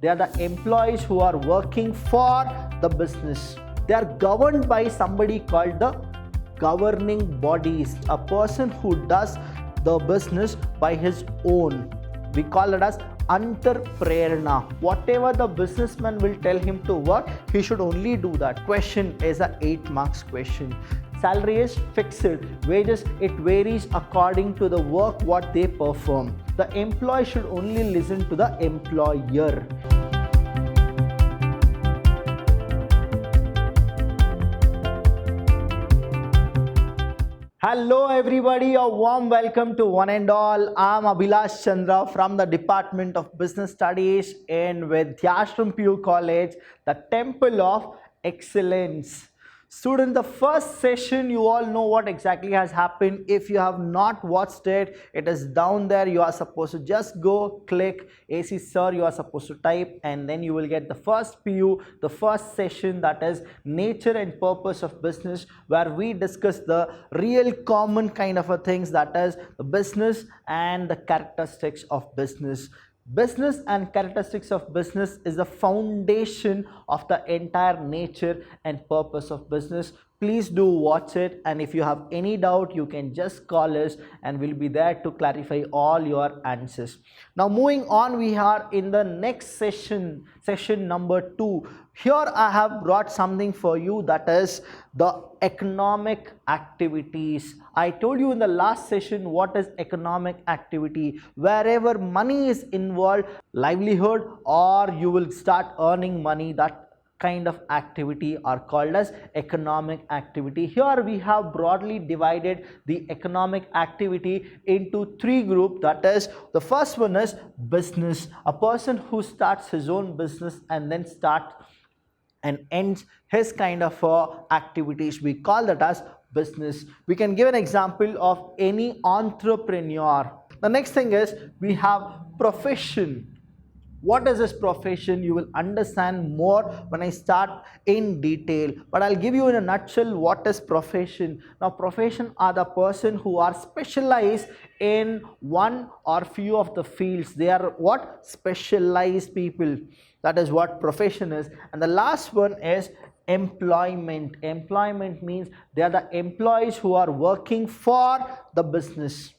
They are the employees who are working for the business. They are governed by somebody called the governing bodies, a person who does the business by his own. We call it as antarprerna. Whatever the businessman will tell him to work, he should only do that. Question is a 8 marks question. Salary is fixed. Wages, it varies according to the work what they perform. The employee should only listen to the employer. Hello everybody, a warm welcome to one and all. I'm Abhilash Chandra from the Department of Business Studies in Vidhyaashram PU College, the Temple of Excellence. Students, the first session, you all know what exactly has happened. If you have not watched it, it is down there. You are supposed to just go click ACsir, you are supposed to type, and then you will get the first PU, the first session, that is nature and purpose of business, where we discuss the real common kind of a things, that is the business and the characteristics of business. Business and characteristics of business is the foundation of the entire nature and purpose of business. Please do watch it, and if you have any doubt, you can just call us and we'll be there to clarify all your answers. Now moving on, we are in the next session, session number 2. Here I have brought something for you, that is the economic activities. I told you in the last session what is economic activity. Wherever money is involved, livelihood, or you will start earning money, that kind of activity are called as economic activity. Here we have broadly divided the economic activity into 3 groups. That is, the first one is business, a person who starts his own business and then starts and ends his kind of activities. We call that as business. We can give an example of any entrepreneur. The next thing is we have profession. What is this profession? You will understand more when I start in detail, but I'll give you in a nutshell what is profession. Now profession are the person who are specialized in one or few of the fields. They are what? Specialized people. That is what profession is. And the last one is employment. Employment means they are the employees who are working for the business.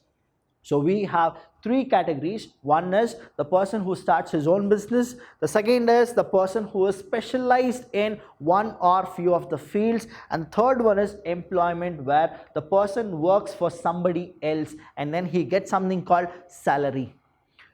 So we have 3 categories. One is the person who starts his own business. The second is the person who is specialized in one or few of the fields. And third one is employment, where the person works for somebody else and then he gets something called salary.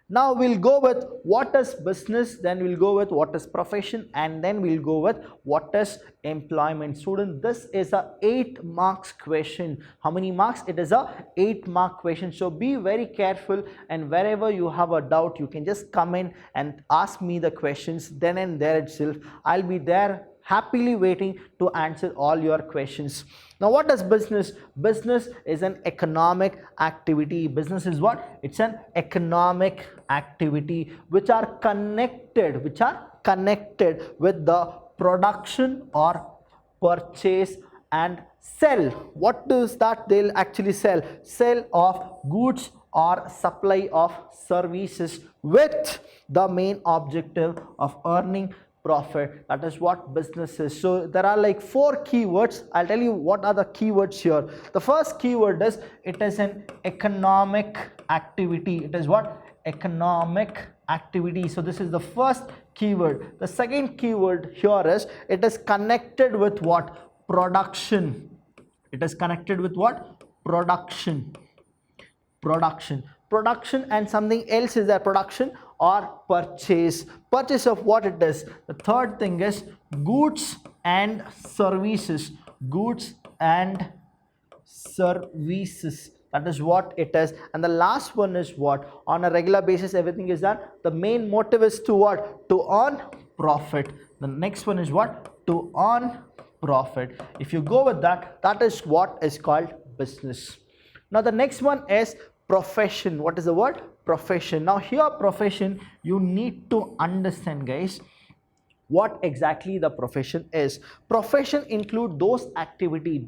Now we'll go with what is business, then we'll go with what is profession, and then we'll go with what is employment. Student, this is a 8 marks question. How many marks? It is a 8 mark question. So be very careful, and wherever you have a doubt, you can just come in and ask me the questions. Then and there itself, I'll be there happily waiting to answer all your questions. Now what is business? Business is an economic activity. Business is what? It's an economic activity which are connected with the production or purchase and sell. What is that they'll actually sell? Sell of goods or supply of services with the main objective of earning profit. That is what business is. So there are like 4 keywords. I'll tell you what are the keywords here. The first keyword is it is an economic activity. It is what? Economic activity. So this is the first keyword. The second keyword here is it is connected with what? Production. It is connected with what? Production. Production and something else is there. Production or purchase. Purchase of what it is. The third thing is goods and services. Goods and services. That is what it is. And the last one is what? On a regular basis, everything is done. The main motive is to what? To earn profit. The next one is what? To earn profit. If you go with that, that is what is called business. Now the next one is profession. What is the word? Profession. Now here profession, you need to understand, guys, what exactly the profession is. Profession include those activity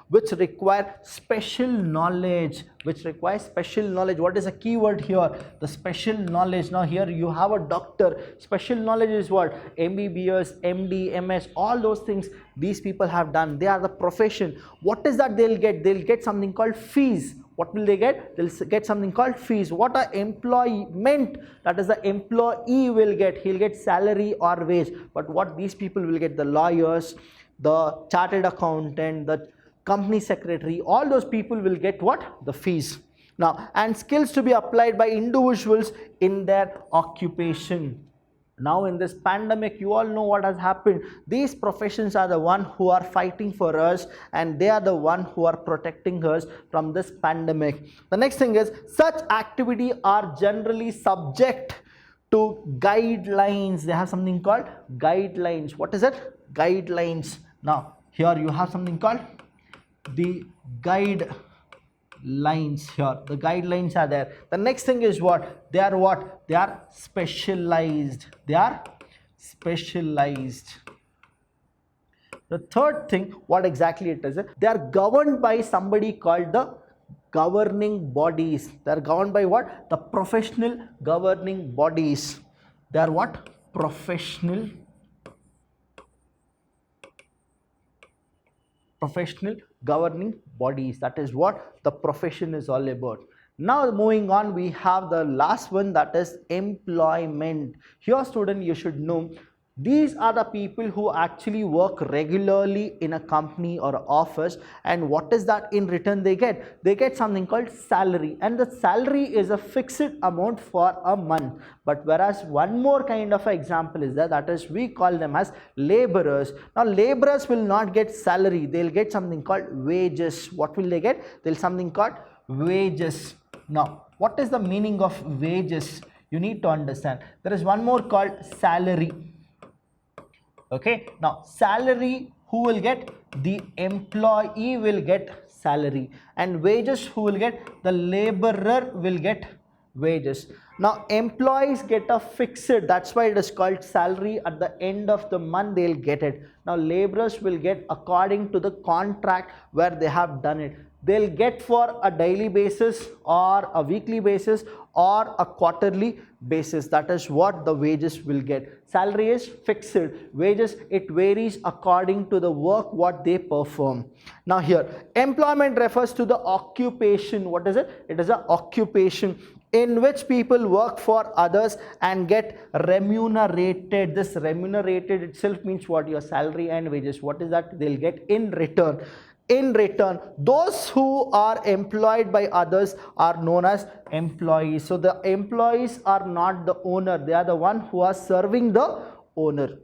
which require special knowledge, what is a keyword here? The special knowledge. Now here you have a doctor, special knowledge is what? MBBS, MD, MS, all those things these people have done, they are the profession. What is that they'll get something called fees. What will they get? They'll get something called fees. What are employment? That is, the employee will get, he'll get salary or wage. But what these people will get, the lawyers, the chartered accountant, the company secretary, all those people will get what? The fees. Now, and skills to be applied by individuals in their occupation. Now in this pandemic, you all know what has happened. These professions are the one who are fighting for us, and they are the one who are protecting us from this pandemic. The next thing is, such activity are generally subject to guidelines. They have something called guidelines. What is it? Guidelines. Now here you have something called the guidelines. Here the guidelines are there. The next thing is what? They are what? They are specialized. They are specialized. The third thing, what exactly it is? They are governed by somebody called the governing bodies. They are governed by what? The professional governing bodies. They are what? Professional governing bodies. That is what the profession is all about. Now moving on, we have the last one, that is employment. Here student, you should know, these are the people who actually work regularly in a company or office, and what is that in return they get? They get something called salary, and the salary is a fixed amount for a month. But whereas one more kind of example is there, that is, we call them as laborers. Now laborers will not get salary, they'll get something called wages. What will they get? They'll something called wages. Now what is the meaning of wages? You need to understand. There is one more called salary. Okay, now salary, who will get? The employee will get salary, and wages, who will get? The laborer will get wages. Now employees get a fixed, that's why it is called salary. At the end of the month they'll get it. Now laborers will get according to the contract where they have done it. They'll get for a daily basis or a weekly basis or a quarterly basis. That is what the wages will get. Salary is fixed. Wages, it varies according to the work what they perform. Now here, employment refers to the occupation. What is it? It is an occupation in which people work for others and get remunerated. This remunerated itself means what? Your salary and wages. What is that? They'll get in return. In return, those who are employed by others are known as employees. So the employees are not the owner, they are the one who are serving the owner.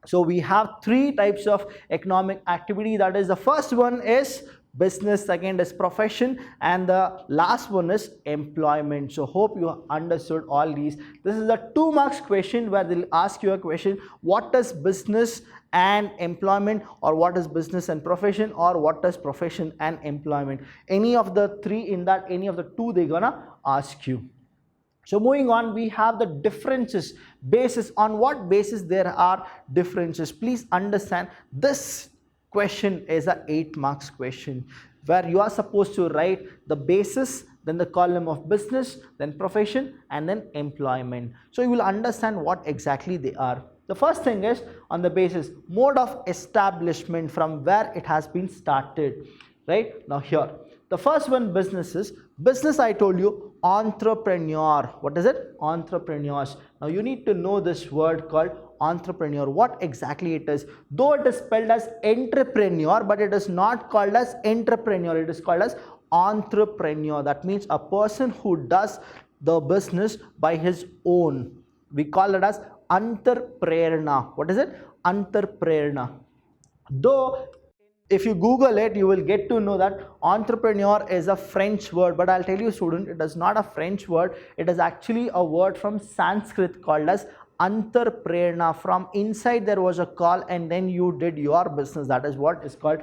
So we have three types of economic activity. That is, the first one is business, second is profession, and the last one is employment. So hope you understood all these. This is a 2 marks question where they'll ask you a question, what does business and employment, or what is business and profession, or what is profession and employment? Any of the three in that, any of the two they're gonna ask you. So moving on, we have the differences. Basis, on what basis there are differences? Please understand, this question is a 8 marks question where you are supposed to write the basis, then the column of business, then profession, and then employment. So you will understand what exactly they are. The first thing is on the basis, mode of establishment, from where it has been started. Right now here, the first one, business is business. I told you, entrepreneur. What is it? Entrepreneurs. Now you need to know this word called entrepreneur, what exactly it is. Though it is spelled as entrepreneur, but it is not called as entrepreneur, it is called as entrepreneur. That means a person who does the business by his own. We call it as antarprerna. What is it? Antarprerna. Though if you Google it, you will get to know that entrepreneur is a French word, but I'll tell you student, it is not a French word. It is actually a word from Sanskrit called as antarprerna. From inside there was a call and then you did your business. That is what is called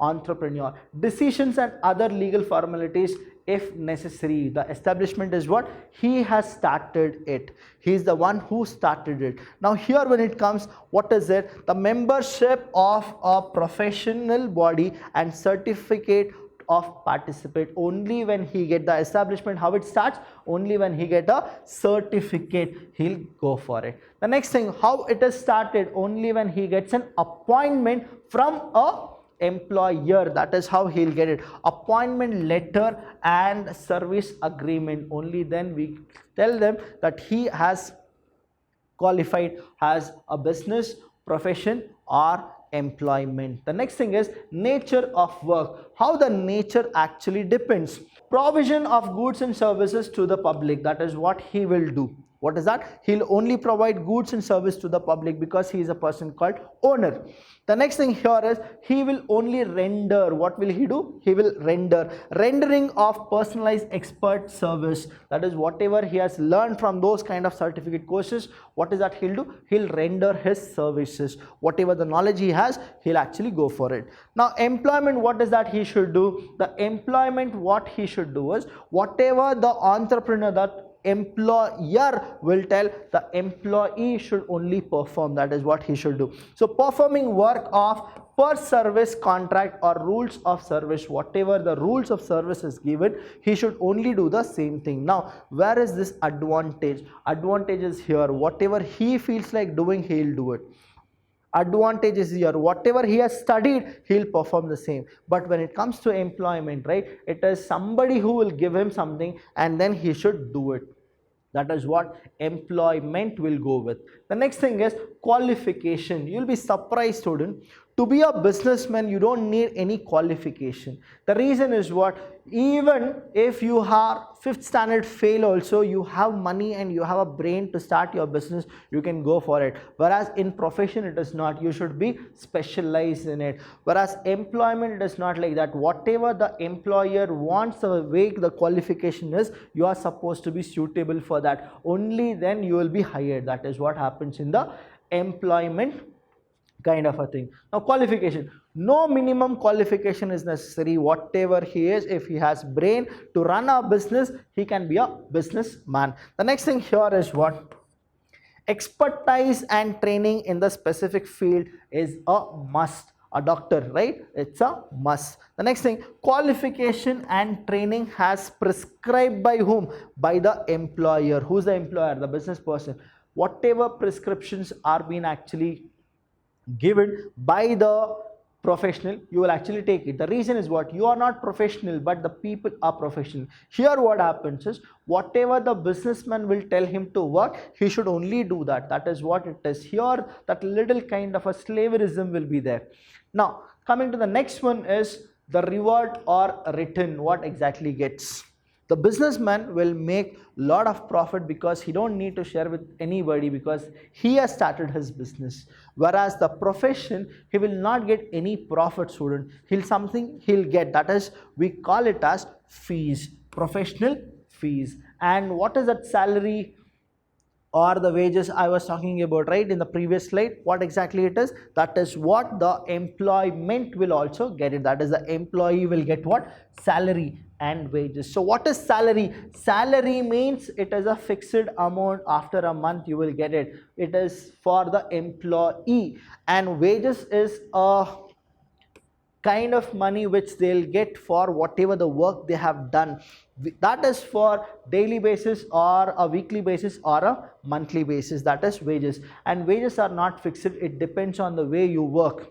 entrepreneur. Decisions and other legal formalities if necessary. The establishment is what? He has started it. He is the one who started it. Now here when it comes, what is it? The membership of a professional body and certificate of participate. Only when he get the establishment, how it starts? Only when he get a certificate, he'll go for it. The next thing, how it is started? Only when he gets an appointment from a employer. That is how he'll get it. Appointment letter and service agreement. Only then we tell them that he has qualified as a business, profession or employment. The next thing is nature of work. How the nature actually depends. Provision of goods and services to the public. That is what he will do. What is that? He'll only provide goods and service to the public because he is a person called owner. The next thing here is he will only render. What will he do? He will render. Rendering of personalized expert service. That is whatever he has learned from those kind of certificate courses. What is that he'll do? He'll render his services. Whatever the knowledge he has, he'll actually go for it. Now employment, what is that he should do? The employment, what he should do is whatever the entrepreneur, that employer will tell, the employee should only perform. That is what he should do. So performing work of per service contract or rules of service, whatever the rules of service is given, he should only do the same thing. Now where is this advantage? Advantage is here. Whatever he feels like doing, he'll do it. Advantage is here. Whatever he has studied, he'll perform the same. But when it comes to employment, right, it is somebody who will give him something and then he should do it. That is what employment will go with. The next thing is qualification. You'll be surprised, student. To be a businessman, you don't need any qualification. The reason is what? Even if you are 5th standard fail also, you have money and you have a brain to start your business, you can go for it. Whereas in profession, it is not. You should be specialized in it. Whereas employment, it is not like that. Whatever the employer wants, the way the qualification is, you are supposed to be suitable for that. Only then you will be hired. That is what happens in the employment kind of a thing. Now qualification, no minimum qualification is necessary. Whatever he is, if he has brain to run a business, he can be a businessman. The next thing here is what? Expertise and training in the specific field is a must. A doctor, right? It's a must. The next thing, qualification and training has prescribed by whom? By the employer. Who's the employer? The business person. Whatever prescriptions are being actually given by the professional, you will actually take it. The reason is what? You are not professional, but the people are professional. Here what happens is, whatever the businessman will tell him to work, he should only do that. That is what it is. Here that little kind of a slaverism will be there. Now coming to the next one is the reward or return. What exactly gets? The businessman will make lot of profit because he don't need to share with anybody because he has started his business. Whereas the profession, he will not get any profit, student. He'll get, that is, we call it as fees, professional fees. And what is that salary or the wages I was talking about, right, in the previous slide? What exactly it is? That is what the employment will also get it. That is, the employee will get what? Salary and wages. So what is salary? Salary means it is a fixed amount. After a month you will get it. It is for the employee. And wages is a kind of money which they'll get for whatever the work they have done. That is for daily basis or a weekly basis or a monthly basis. That is wages. And wages are not fixed. It depends on the way you work.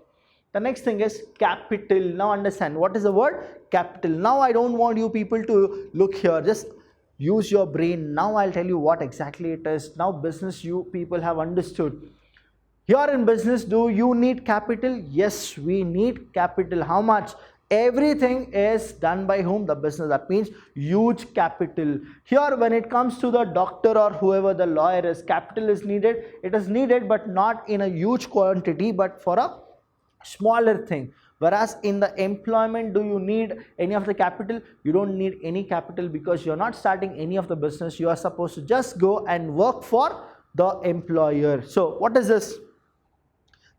The next thing is capital. Now understand what is the word? Capital. Now I don't want you people to look here. Just use your brain. Now I'll tell you what exactly it is. Now business, you people have understood. Here in business, do you need capital? Yes, we need capital. How much? Everything is done by whom? The business. That means huge capital. Here when it comes to the doctor or whoever the lawyer is, capital is needed. It is needed but not in a huge quantity, but for a smaller thing. Whereas in the employment, do you need any of the capital? You don't need any capital because you're not starting any of the business. You are supposed to just go and work for the employer. So what is this?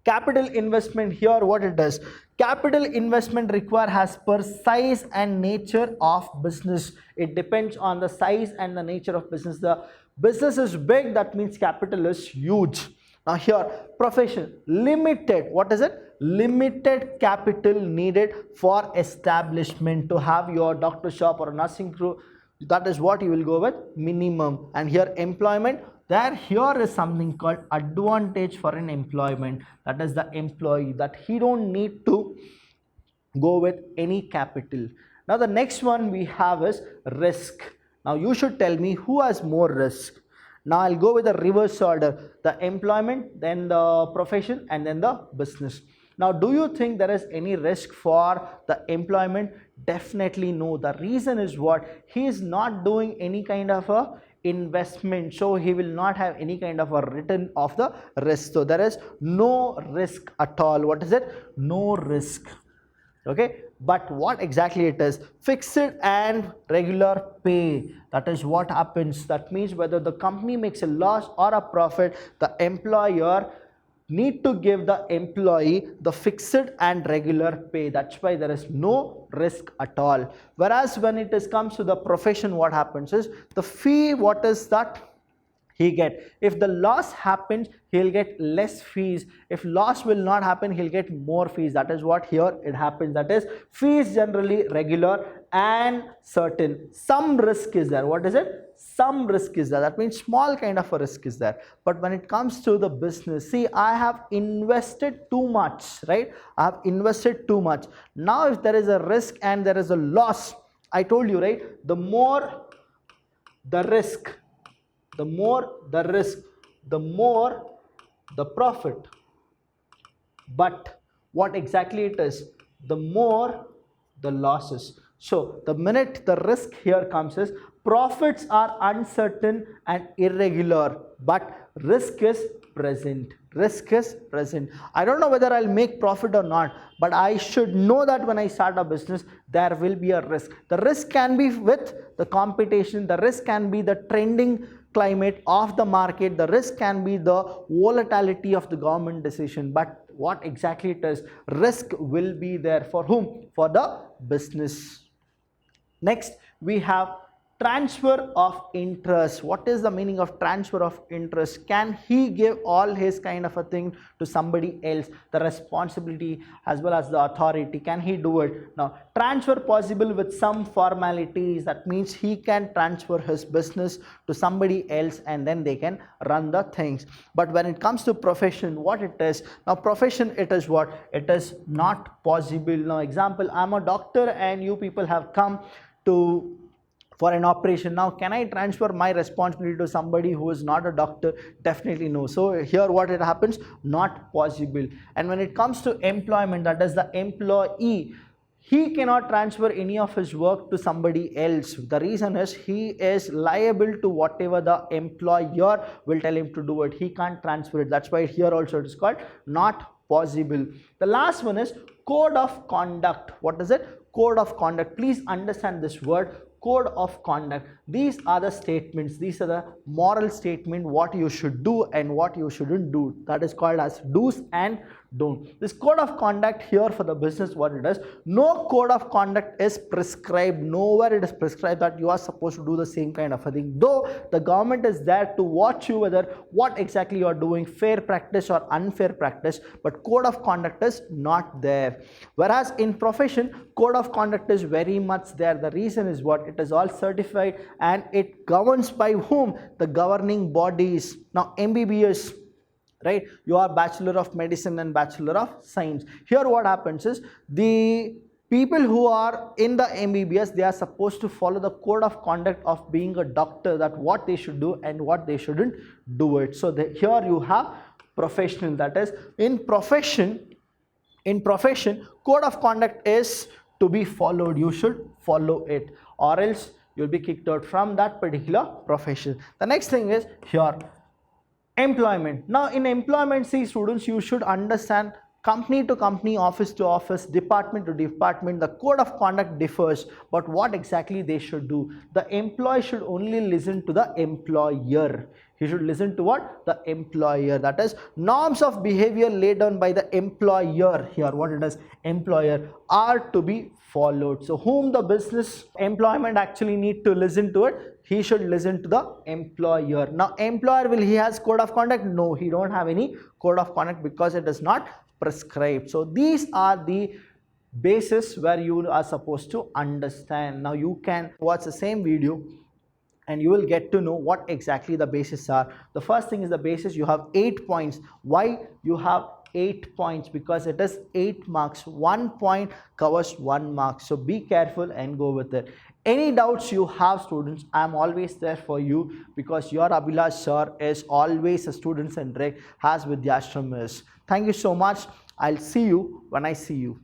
Capital investment, here what it does, capital investment required as per size and nature of business. It depends on the size and the nature of business. The business is big, that means capital is huge. Now here, profession, limited, what is it? Limited capital needed for establishment. To have your doctor shop or a nursing crew, that is what you will go with, minimum. And here employment, there here is something called advantage for an employment, that is the employee, that he don't need to go with any capital. Now the next one we have is risk. Now you should tell me who has more risk. Now I'll go with the reverse order, the employment, then the profession, and then the business. Now do you think there is any risk for the employment? Definitely no. The reason is what? He is not doing any kind of a investment, so he will not have any kind of a return of the risk. So there is no risk at all. What is it? No risk. Okay, but what exactly it is? Fixed and regular pay. That is what happens. That means whether the company makes a loss or a profit, the employer need to give the employee the fixed and regular pay. That's why there is no risk at all. Whereas when it comes to the profession, what happens is the fee, what is that he get? If the loss happens, he'll get less fees. If loss will not happen, he'll get more fees. That is what here it happens. That is, fees generally regular and certain. Some risk is there. What is it? Some risk is there. That means small kind of a risk is there. But when it comes to the business, see, I have invested too much, right? I have invested too much. Now if there is a risk and there is a loss, I told you, right? The more the risk, the more the risk, the more the profit. But what exactly it is? The more the losses. So the minute the risk here comes is, profits are uncertain and irregular, but risk is present. Risk is present. I don't know whether I'll make profit or not, but I should know that when I start a business, there will be a risk. The risk can be with the competition, the risk can be the trending climate of the market, the risk can be the volatility of the government decision, but what exactly it is, risk will be there. For whom? For the business. Next we have transfer of interest. What is the meaning of transfer of interest? Can he give all his kind of a thing to somebody else? The responsibility as well as the authority, can he do it? Now transfer possible with some formalities. That means he can transfer his business to somebody else and then they can run the things. But when it comes to profession, what it is? Now profession, it is what? It is not possible. Now example, I'm a doctor and you people have come for an operation. Now can I transfer my responsibility to somebody who is not a doctor? Definitely no. So here what it happens? Not possible. And when it comes to employment, that is the employee, he cannot transfer any of his work to somebody else. The reason is he is liable to whatever the employer will tell him to do it. He can't transfer it. That's why here also it is called not possible. The last one is code of conduct. What is it? Code of conduct. Please understand this word, code of conduct. These are the statements, these are the moral statement, what you should do and what you shouldn't do. That is called as do's and don't. This code of conduct here for the business, what it is, no code of conduct is prescribed. Nowhere it is prescribed that you are supposed to do the same kind of a thing. Though the government is there to watch you whether what exactly you are doing, fair practice or unfair practice, but code of conduct is not there. Whereas in profession, code of conduct is very much there. The reason is what? It is all certified and it governs by whom? The governing bodies. Now MBBS, right? You are Bachelor of Medicine and Bachelor of Science. Here what happens is the people who are in the MBBS, they are supposed to follow the code of conduct of being a doctor, that what they should do and what they shouldn't do it. So here you have professional, that is in profession, code of conduct is to be followed. You should follow it or else you'll be kicked out from that particular profession. The next thing is here employment. Now in employment, see students, you should understand company to company, office to office, department to department, the code of conduct differs, but what exactly they should do? The employee should only listen to the employer. He should listen to what? The employer. That is norms of behavior laid down by the employer. Here what it is, employer, are to be followed. So whom the business employment actually need to listen to it? He should listen to the employer. Now employer, will he has code of conduct? No, he don't have any code of conduct because it is not prescribed. So these are the basis where you are supposed to understand. Now you can watch the same video and you will get to know what exactly the bases are. The first thing is the basis. You have 8 points. Why you have 8 points? Because it is 8 marks. 1 point covers 1 mark. So be careful and go with it. Any doubts you have, students, I am always there for you, because your Abhilash sir is always a student centric, as Vidhyaashram is. Thank you so much. I'll see you when I see you.